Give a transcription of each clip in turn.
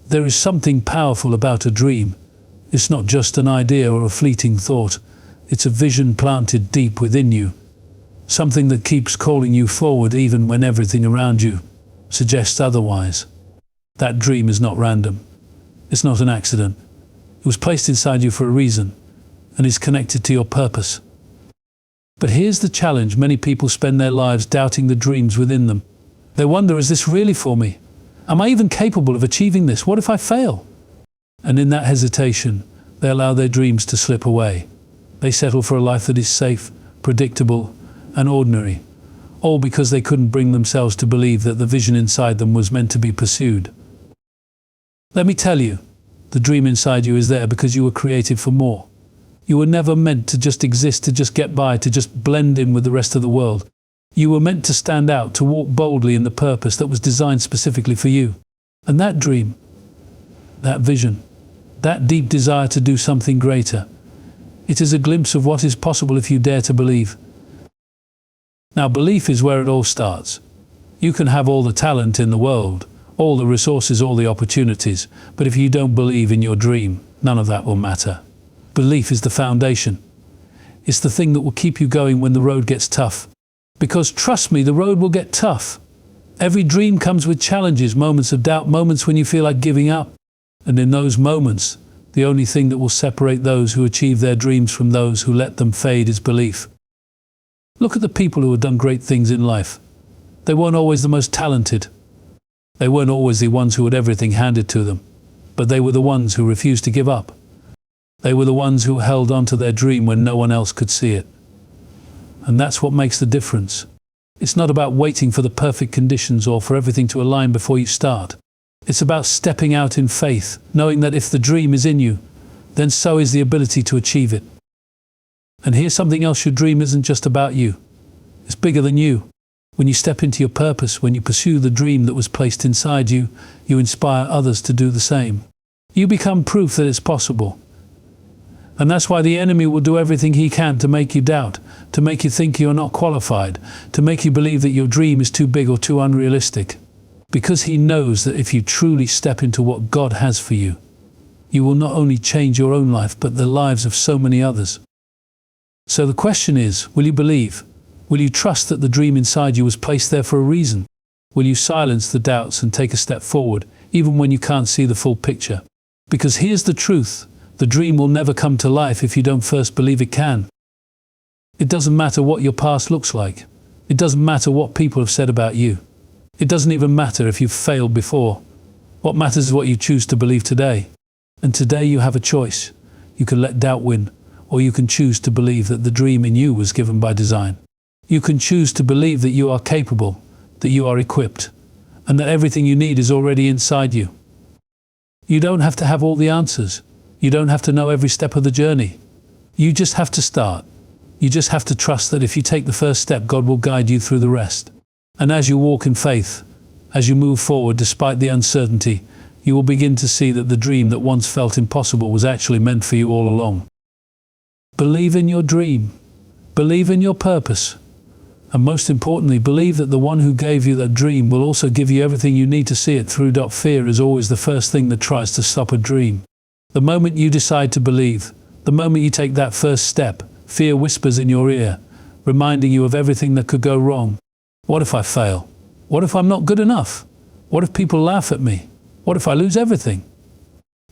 There is something powerful about a dream. It's not just an idea or a fleeting thought. It's a vision planted deep within you. Something that keeps calling you forward even when everything around you suggests otherwise. That dream is not random. It's not an accident. It was placed inside you for a reason and is connected to your purpose. But here's the challenge. Many people spend their lives doubting the dreams within them. They wonder, is this really for me? Am I even capable of achieving this? What if I fail? And in that hesitation, they allow their dreams to slip away. They settle for a life that is safe, predictable, and ordinary, all because they couldn't bring themselves to believe that the vision inside them was meant to be pursued. Let me tell you, the dream inside you is there because you were created for more. You were never meant to just exist, to just get by, to just blend in with the rest of the world. You were meant to stand out, to walk boldly in the purpose that was designed specifically for you. And that dream, that vision, that deep desire to do something greater, it is a glimpse of what is possible if you dare to believe. Now, belief is where it all starts. You can have all the talent in the world, all the resources, all the opportunities, but if you don't believe in your dream, none of that will matter. Belief is the foundation. It's the thing that will keep you going when the road gets tough. Because trust me, the road will get tough. Every dream comes with challenges, moments of doubt, moments when you feel like giving up. And in those moments, the only thing that will separate those who achieve their dreams from those who let them fade is belief. Look at the people who have done great things in life. They weren't always the most talented. They weren't always the ones who had everything handed to them. But they were the ones who refused to give up. They were the ones who held on to their dream when no one else could see it. And that's what makes the difference. It's not about waiting for the perfect conditions or for everything to align before you start. It's about stepping out in faith, knowing that if the dream is in you, then so is the ability to achieve it. And here's something else: your dream isn't just about you. It's bigger than you. When you step into your purpose, when you pursue the dream that was placed inside you, you inspire others to do the same. You become proof that it's possible. And that's why the enemy will do everything he can to make you doubt, to make you think you're not qualified, to make you believe that your dream is too big or too unrealistic. Because he knows that if you truly step into what God has for you, you will not only change your own life, but the lives of so many others. So the question is, will you believe? Will you trust that the dream inside you was placed there for a reason? Will you silence the doubts and take a step forward, even when you can't see the full picture? Because here's the truth. The dream will never come to life if you don't first believe it can. It doesn't matter what your past looks like. It doesn't matter what people have said about you. It doesn't even matter if you've failed before. What matters is what you choose to believe today. And today you have a choice. You can let doubt win, or you can choose to believe that the dream in you was given by design. You can choose to believe that you are capable, that you are equipped, and that everything you need is already inside you. You don't have to have all the answers. You don't have to know every step of the journey. You just have to start. You just have to trust that if you take the first step, God will guide you through the rest. And as you walk in faith, as you move forward despite the uncertainty, you will begin to see that the dream that once felt impossible was actually meant for you all along. Believe in your dream. Believe in your purpose. And most importantly, believe that the one who gave you that dream will also give you everything you need to see it through. Fear is always the first thing that tries to stop a dream. The moment you decide to believe, the moment you take that first step, fear whispers in your ear, reminding you of everything that could go wrong. What if I fail? What if I'm not good enough? What if people laugh at me? What if I lose everything?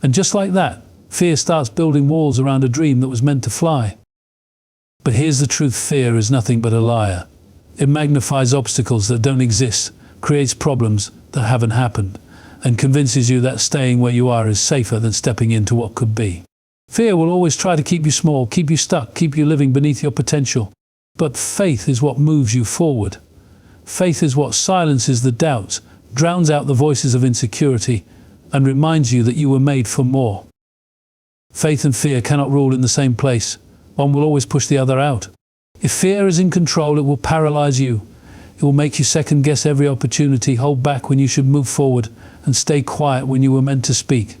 And just like that, fear starts building walls around a dream that was meant to fly. But here's the truth: fear is nothing but a liar. It magnifies obstacles that don't exist, creates problems that haven't happened, and convinces you that staying where you are is safer than stepping into what could be. Fear will always try to keep you small, keep you stuck, keep you living beneath your potential. But faith is what moves you forward. Faith is what silences the doubts, drowns out the voices of insecurity, and reminds you that you were made for more. Faith and fear cannot rule in the same place. One will always push the other out. If fear is in control, it will paralyze you. It will make you second-guess every opportunity, hold back when you should move forward, and stay quiet when you were meant to speak.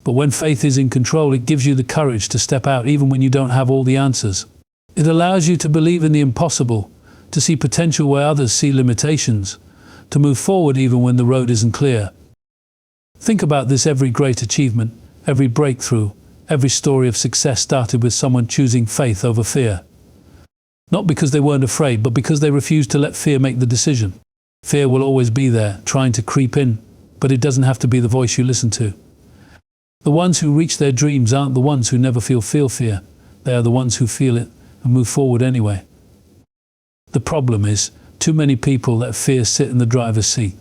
But when faith is in control, it gives you the courage to step out even when you don't have all the answers. It allows you to believe in the impossible, to see potential where others see limitations, to move forward even when the road isn't clear. Think about this: every great achievement, every breakthrough, every story of success started with someone choosing faith over fear. Not because they weren't afraid, but because they refused to let fear make the decision. Fear will always be there, trying to creep in, but it doesn't have to be the voice you listen to. The ones who reach their dreams aren't the ones who never feel fear. They are the ones who feel it and move forward anyway. The problem is, too many people let fear sit in the driver's seat.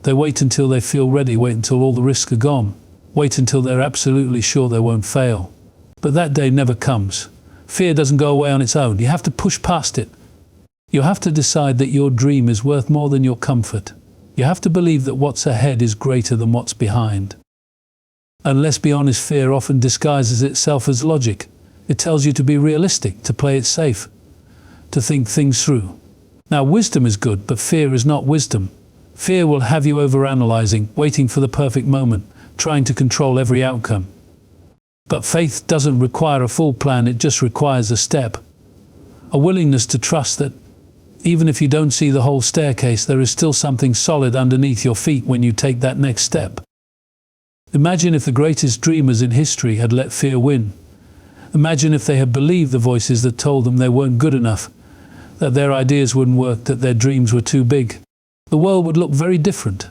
They wait until they feel ready, wait until all the risks are gone, wait until they're absolutely sure they won't fail. But that day never comes. Fear doesn't go away on its own. You have to push past it. You have to decide that your dream is worth more than your comfort. You have to believe that what's ahead is greater than what's behind. And let's be honest, fear often disguises itself as logic. It tells you to be realistic, to play it safe, to think things through. Now, wisdom is good, but fear is not wisdom. Fear will have you overanalyzing, waiting for the perfect moment, trying to control every outcome. But faith doesn't require a full plan, it just requires a step. A willingness to trust that even if you don't see the whole staircase, there is still something solid underneath your feet when you take that next step. Imagine if the greatest dreamers in history had let fear win. Imagine if they had believed the voices that told them they weren't good enough, that their ideas wouldn't work, that their dreams were too big. The world would look very different.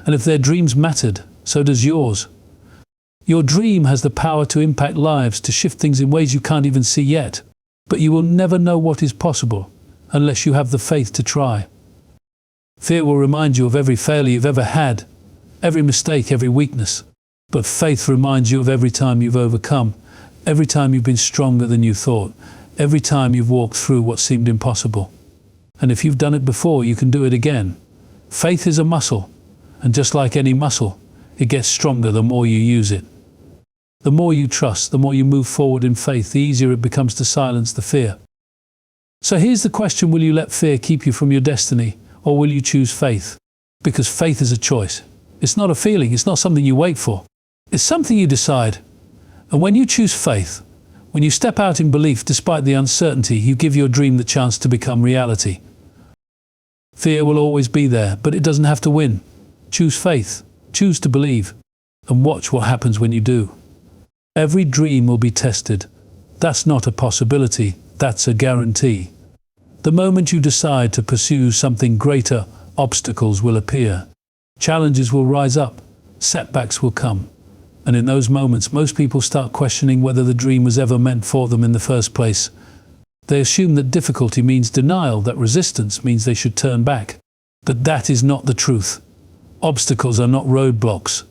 And if their dreams mattered, so does yours. Your dream has the power to impact lives, to shift things in ways you can't even see yet. But you will never know what is possible unless you have the faith to try. Fear will remind you of every failure you've ever had, every mistake, every weakness. But faith reminds you of every time you've overcome, every time you've been stronger than you thought, every time you've walked through what seemed impossible. And if you've done it before, you can do it again. Faith is a muscle, and just like any muscle, it gets stronger the more you use it. The more you trust, the more you move forward in faith, the easier it becomes to silence the fear. So here's the question: will you let fear keep you from your destiny, or will you choose faith? Because faith is a choice. It's not a feeling, it's not something you wait for. It's something you decide. And when you choose faith, when you step out in belief despite the uncertainty, you give your dream the chance to become reality. Fear will always be there, but it doesn't have to win. Choose faith, choose to believe, and watch what happens when you do. Every dream will be tested. That's not a possibility, that's a guarantee. The moment you decide to pursue something greater, obstacles will appear. Challenges will rise up, setbacks will come. And in those moments, most people start questioning whether the dream was ever meant for them in the first place. They assume that difficulty means denial, that resistance means they should turn back. But that is not the truth. Obstacles are not roadblocks.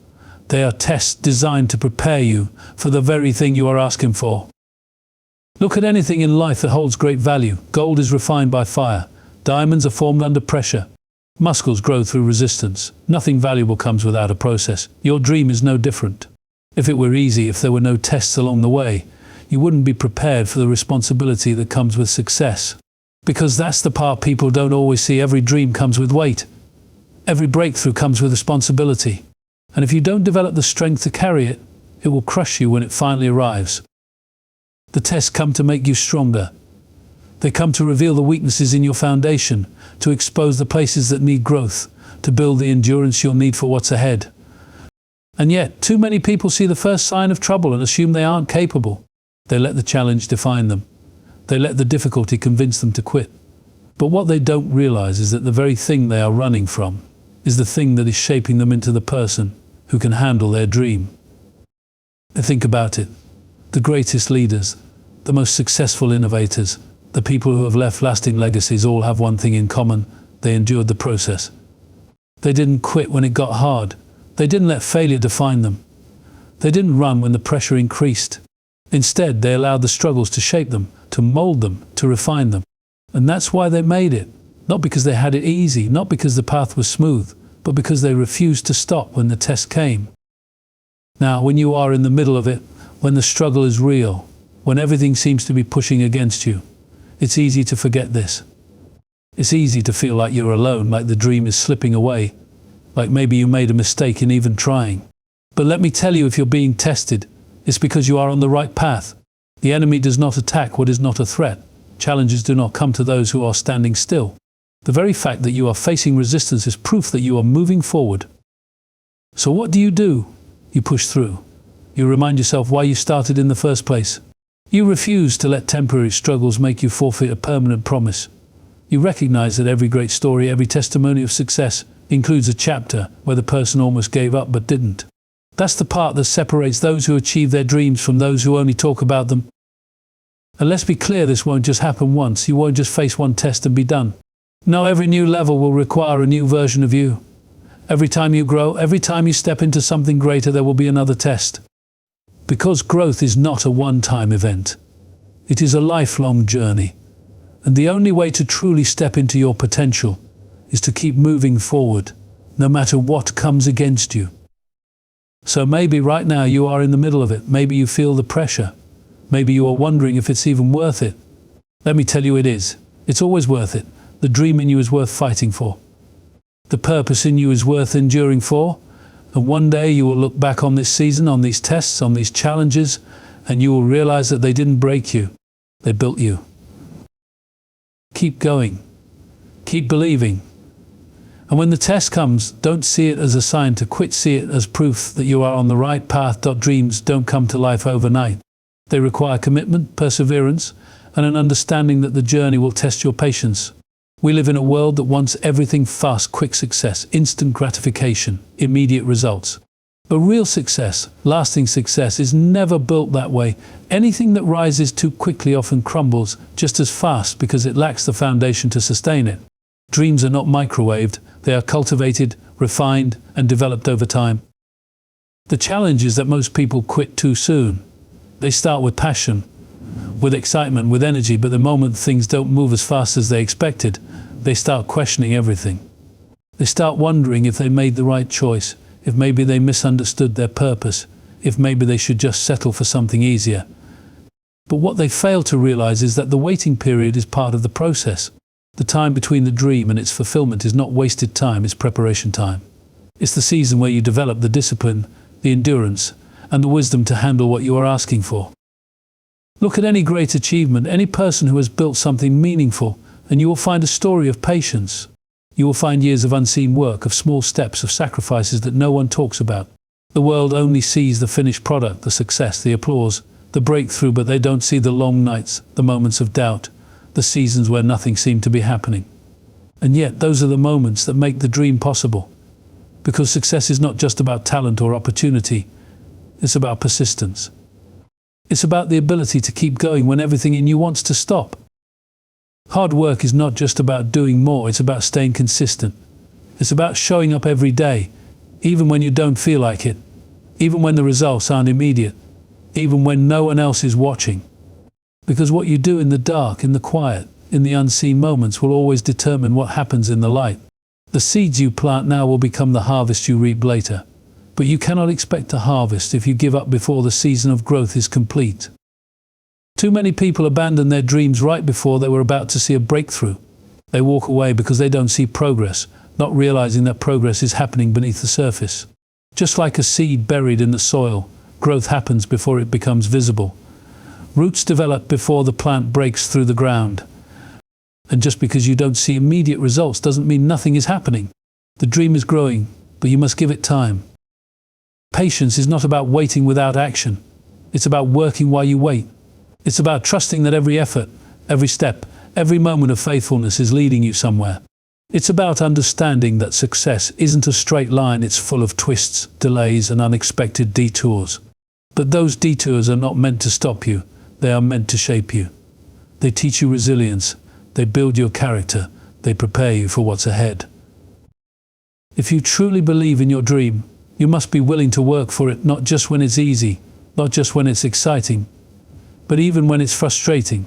They are tests designed to prepare you for the very thing you are asking for. Look at anything in life that holds great value. Gold is refined by fire. Diamonds are formed under pressure. Muscles grow through resistance. Nothing valuable comes without a process. Your dream is no different. If it were easy, if there were no tests along the way, you wouldn't be prepared for the responsibility that comes with success. Because that's the part people don't always see. Every dream comes with weight. Every breakthrough comes with responsibility. And if you don't develop the strength to carry it, it will crush you when it finally arrives. The tests come to make you stronger. They come to reveal the weaknesses in your foundation, to expose the places that need growth, to build the endurance you'll need for what's ahead. And yet, too many people see the first sign of trouble and assume they aren't capable. They let the challenge define them. They let the difficulty convince them to quit. But what they don't realize is that the very thing they are running from is the thing that is shaping them into the person who can handle their dream. Think about it. The greatest leaders, the most successful innovators, the people who have left lasting legacies all have one thing in common: they endured the process. They didn't quit when it got hard. They didn't let failure define them. They didn't run when the pressure increased. Instead, they allowed the struggles to shape them, to mold them, to refine them. And that's why they made it. Not because they had it easy, not because the path was smooth, but because they refused to stop when the test came. Now, when you are in the middle of it, when the struggle is real, when everything seems to be pushing against you, it's easy to forget this. It's easy to feel like you're alone, like the dream is slipping away, like maybe you made a mistake in even trying. But let me tell you, if you're being tested, it's because you are on the right path. The enemy does not attack what is not a threat. Challenges do not come to those who are standing still. The very fact that you are facing resistance is proof that you are moving forward. So what do? You push through. You remind yourself why you started in the first place. You refuse to let temporary struggles make you forfeit a permanent promise. You recognize that every great story, every testimony of success, includes a chapter where the person almost gave up but didn't. That's the part that separates those who achieve their dreams from those who only talk about them. And let's be clear, this won't just happen once. You won't just face one test and be done. No, every new level will require a new version of you. Every time you grow, every time you step into something greater, there will be another test. Because growth is not a one-time event. It is a lifelong journey. And the only way to truly step into your potential is to keep moving forward, no matter what comes against you. So maybe right now you are in the middle of it. Maybe you feel the pressure. Maybe you are wondering if it's even worth it. Let me tell you, it is. It's always worth it. The dream in you is worth fighting for. The purpose in you is worth enduring for. And one day you will look back on this season, on these tests, on these challenges, and you will realize that they didn't break you. They built you. Keep going. Keep believing. And when the test comes, don't see it as a sign to quit. See it as proof that you are on the right path. Dreams don't come to life overnight. They require commitment, perseverance, and an understanding that the journey will test your patience. We live in a world that wants everything fast, quick success, instant gratification, immediate results. But real success, lasting success, is never built that way. Anything that rises too quickly often crumbles just as fast because it lacks the foundation to sustain it. Dreams are not microwaved. They are cultivated, refined, and developed over time. The challenge is that most people quit too soon. They start with passion, with excitement, with energy, but the moment things don't move as fast as they expected, they start questioning everything. They start wondering if they made the right choice, if maybe they misunderstood their purpose, if maybe they should just settle for something easier. But what they fail to realize is that the waiting period is part of the process. The time between the dream and its fulfillment is not wasted time, it's preparation time. It's the season where you develop the discipline, the endurance, and the wisdom to handle what you are asking for. Look at any great achievement, any person who has built something meaningful, and you will find a story of patience. You will find years of unseen work, of small steps, of sacrifices that no one talks about. The world only sees the finished product, the success, the applause, the breakthrough, but they don't see the long nights, the moments of doubt, the seasons where nothing seemed to be happening. And yet, those are the moments that make the dream possible. Because success is not just about talent or opportunity, it's about persistence. It's about the ability to keep going when everything in you wants to stop. Hard work is not just about doing more, it's about staying consistent. It's about showing up every day, even when you don't feel like it, even when the results aren't immediate, even when no one else is watching. Because what you do in the dark, in the quiet, in the unseen moments will always determine what happens in the light. The seeds you plant now will become the harvest you reap later. But you cannot expect to harvest if you give up before the season of growth is complete. Too many people abandon their dreams right before they were about to see a breakthrough. They walk away because they don't see progress, not realizing that progress is happening beneath the surface. Just like a seed buried in the soil, growth happens before it becomes visible. Roots develop before the plant breaks through the ground. And just because you don't see immediate results doesn't mean nothing is happening. The dream is growing, but you must give it time. Patience is not about waiting without action. It's about working while you wait. It's about trusting that every effort, every step, every moment of faithfulness is leading you somewhere. It's about understanding that success isn't a straight line, it's full of twists, delays, and unexpected detours. But those detours are not meant to stop you, they are meant to shape you. They teach you resilience, they build your character, they prepare you for what's ahead. If you truly believe in your dream, you must be willing to work for it, not just when it's easy, not just when it's exciting, but even when it's frustrating,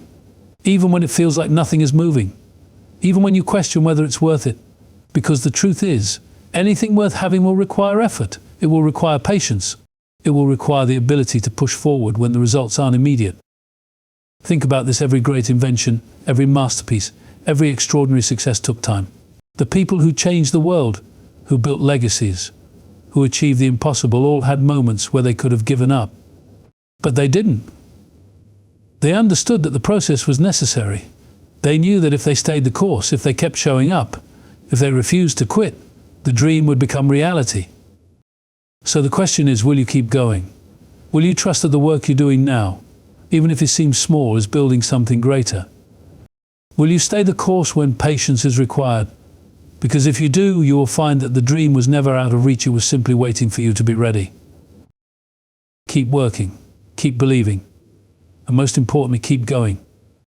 even when it feels like nothing is moving, even when you question whether it's worth it. Because the truth is, anything worth having will require effort. It will require patience. It will require the ability to push forward when the results aren't immediate. Think about this: every great invention, every masterpiece, every extraordinary success took time. The people who changed the world, who built legacies, who achieved the impossible, all had moments where they could have given up. But they didn't. They understood that the process was necessary. They knew that if they stayed the course, if they kept showing up, if they refused to quit, the dream would become reality. So the question is, will you keep going? Will you trust that the work you're doing now, even if it seems small, is building something greater? Will you stay the course when patience is required? Because if you do, you will find that the dream was never out of reach, it was simply waiting for you to be ready. Keep working, keep believing, and most importantly, keep going.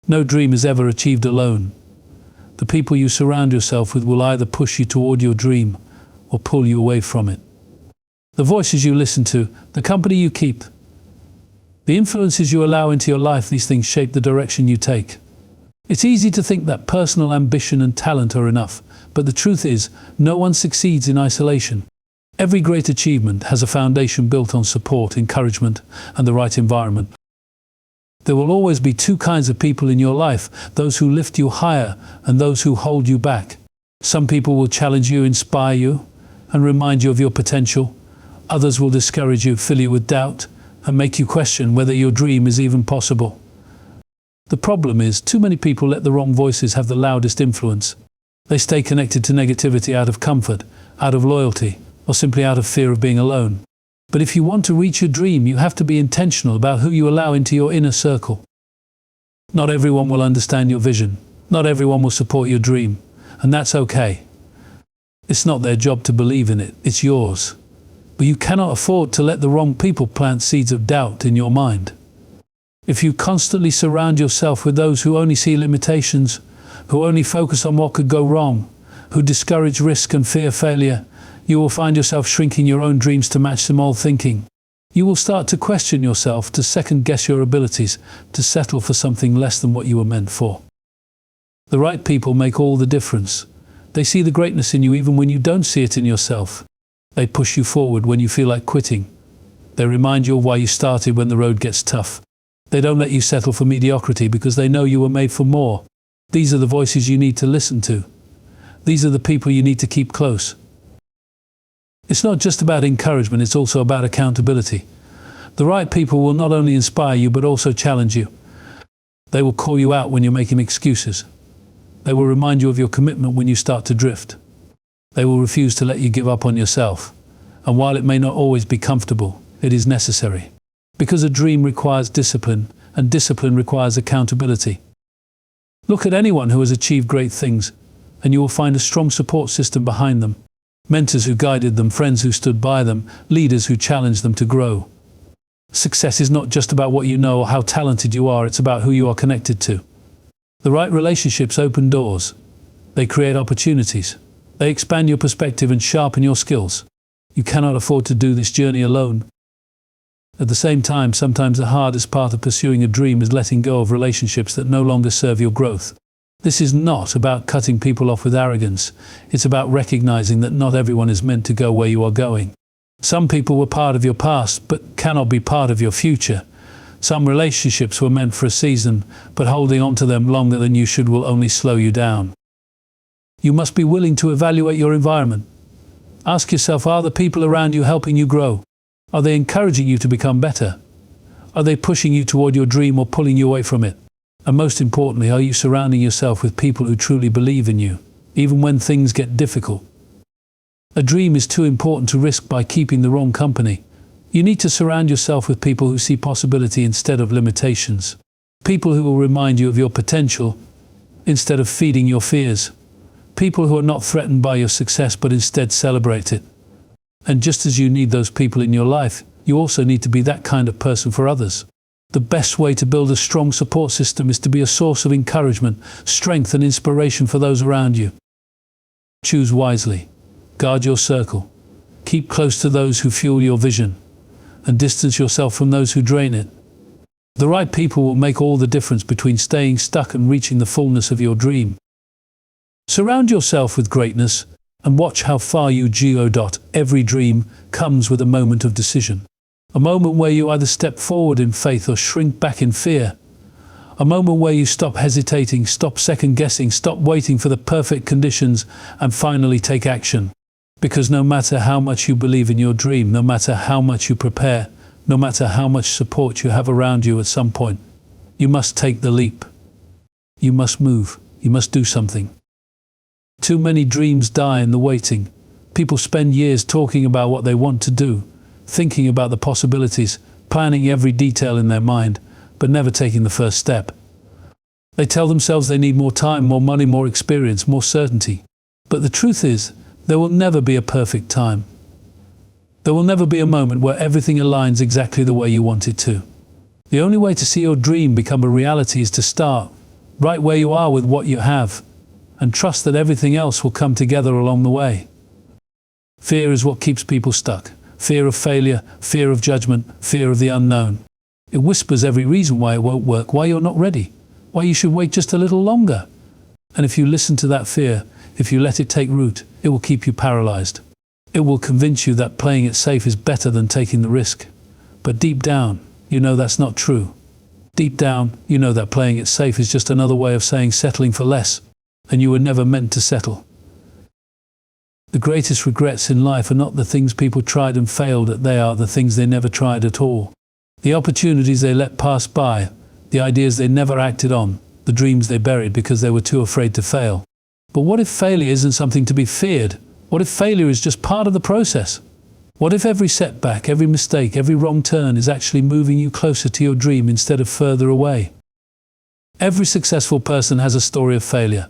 No dream is ever achieved alone. The people you surround yourself with will either push you toward your dream or pull you away from it. The voices you listen to, the company you keep, the influences you allow into your life, these things shape the direction you take. It's easy to think that personal ambition and talent are enough, but the truth is, no one succeeds in isolation. Every great achievement has a foundation built on support, encouragement, and the right environment. There will always be two kinds of people in your life, those who lift you higher and those who hold you back. Some people will challenge you, inspire you, and remind you of your potential. Others will discourage you, fill you with doubt, and make you question whether your dream is even possible. The problem is, too many people let the wrong voices have the loudest influence. They stay connected to negativity out of comfort, out of loyalty, or simply out of fear of being alone. But if you want to reach your dream, you have to be intentional about who you allow into your inner circle. Not everyone will understand your vision. Not everyone will support your dream, and that's okay. It's not their job to believe in it, it's yours. But you cannot afford to let the wrong people plant seeds of doubt in your mind. If you constantly surround yourself with those who only see limitations, who only focus on what could go wrong, who discourage risk and fear failure, you will find yourself shrinking your own dreams to match them all thinking. You will start to question yourself, to second-guess your abilities, to settle for something less than what you were meant for. The right people make all the difference. They see the greatness in you even when you don't see it in yourself. They push you forward when you feel like quitting. They remind you of why you started when the road gets tough. They don't let you settle for mediocrity because they know you were made for more. These are the voices you need to listen to. These are the people you need to keep close. It's not just about encouragement, it's also about accountability. The right people will not only inspire you but also challenge you. They will call you out when you're making excuses. They will remind you of your commitment when you start to drift. They will refuse to let you give up on yourself. And while it may not always be comfortable, it is necessary. Because a dream requires discipline, and discipline requires accountability. Look at anyone who has achieved great things, and you will find a strong support system behind them. Mentors who guided them, friends who stood by them, leaders who challenged them to grow. Success is not just about what you know or how talented you are, it's about who you are connected to. The right relationships open doors. They create opportunities. They expand your perspective and sharpen your skills. You cannot afford to do this journey alone. At the same time, sometimes the hardest part of pursuing a dream is letting go of relationships that no longer serve your growth. This is not about cutting people off with arrogance. It's about recognizing that not everyone is meant to go where you are going. Some people were part of your past, but cannot be part of your future. Some relationships were meant for a season, but holding on to them longer than you should will only slow you down. You must be willing to evaluate your environment. Ask yourself, are the people around you helping you grow? Are they encouraging you to become better? Are they pushing you toward your dream or pulling you away from it? And most importantly, are you surrounding yourself with people who truly believe in you, even when things get difficult? A dream is too important to risk by keeping the wrong company. You need to surround yourself with people who see possibility instead of limitations. People who will remind you of your potential instead of feeding your fears. People who are not threatened by your success but instead celebrate it. And just as you need those people in your life, you also need to be that kind of person for others. The best way to build a strong support system is to be a source of encouragement, strength, and inspiration for those around you. Choose wisely. Guard your circle. Keep close to those who fuel your vision, and distance yourself from those who drain it. The right people will make all the difference between staying stuck and reaching the fullness of your dream. Surround yourself with greatness, and watch how far you go. Every dream comes with a moment of decision. A moment where you either step forward in faith or shrink back in fear. A moment where you stop hesitating, stop second-guessing, stop waiting for the perfect conditions, and finally take action. Because no matter how much you believe in your dream, no matter how much you prepare, no matter how much support you have around you, at some point, you must take the leap. You must move. You must do something. Too many dreams die in the waiting. People spend years talking about what they want to do, thinking about the possibilities, planning every detail in their mind, but never taking the first step. They tell themselves they need more time, more money, more experience, more certainty. But the truth is, there will never be a perfect time. There will never be a moment where everything aligns exactly the way you want it to. The only way to see your dream become a reality is to start right where you are with what you have, and trust that everything else will come together along the way. Fear is what keeps people stuck. Fear of failure, fear of judgment, fear of the unknown. It whispers every reason why it won't work, why you're not ready, why you should wait just a little longer. And if you listen to that fear, if you let it take root, it will keep you paralyzed. It will convince you that playing it safe is better than taking the risk. But deep down, you know that's not true. Deep down, you know that playing it safe is just another way of saying settling for less, and you were never meant to settle. The greatest regrets in life are not the things people tried and failed at, they are the things they never tried at all. The opportunities they let pass by, the ideas they never acted on, the dreams they buried because they were too afraid to fail. But what if failure isn't something to be feared? What if failure is just part of the process? What if every setback, every mistake, every wrong turn is actually moving you closer to your dream instead of further away? Every successful person has a story of failure.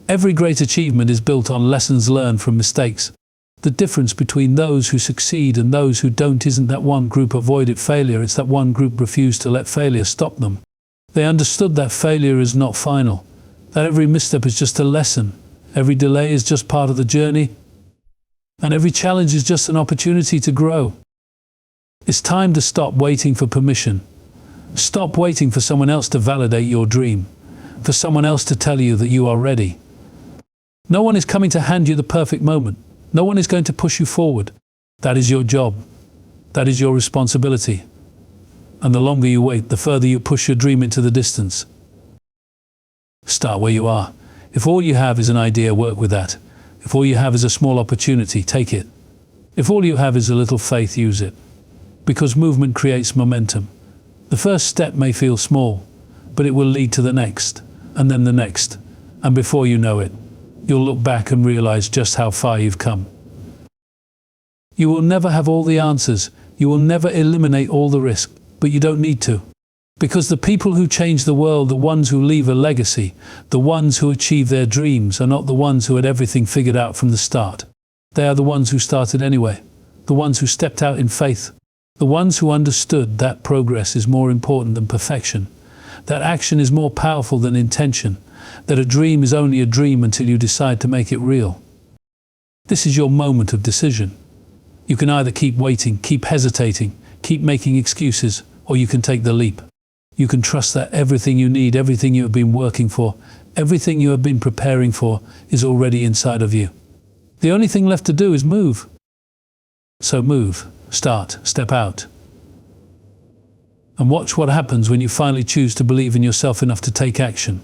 Every great achievement is built on lessons learned from mistakes. The difference between those who succeed and those who don't isn't that one group avoided failure, it's that one group refused to let failure stop them. They understood that failure is not final, that every misstep is just a lesson, every delay is just part of the journey, and every challenge is just an opportunity to grow. It's time to stop waiting for permission. Stop waiting for someone else to validate your dream, for someone else to tell you that you are ready. No one is coming to hand you the perfect moment. No one is going to push you forward. That is your job. That is your responsibility. And the longer you wait, the further you push your dream into the distance. Start where you are. If all you have is an idea, work with that. If all you have is a small opportunity, take it. If all you have is a little faith, use it. Because movement creates momentum. The first step may feel small, but it will lead to the next, and then the next. And before you know it, you'll look back and realize just how far you've come. You will never have all the answers. You will never eliminate all the risk, but you don't need to. Because the people who change the world, the ones who leave a legacy, the ones who achieve their dreams, are not the ones who had everything figured out from the start. They are the ones who started anyway, the ones who stepped out in faith, the ones who understood that progress is more important than perfection, that action is more powerful than intention, that a dream is only a dream until you decide to make it real. This is your moment of decision. You can either keep waiting, keep hesitating, keep making excuses, or you can take the leap. You can trust that everything you need, everything you have been working for, everything you have been preparing for is already inside of you. The only thing left to do is move. So move, start, step out. And watch what happens when you finally choose to believe in yourself enough to take action.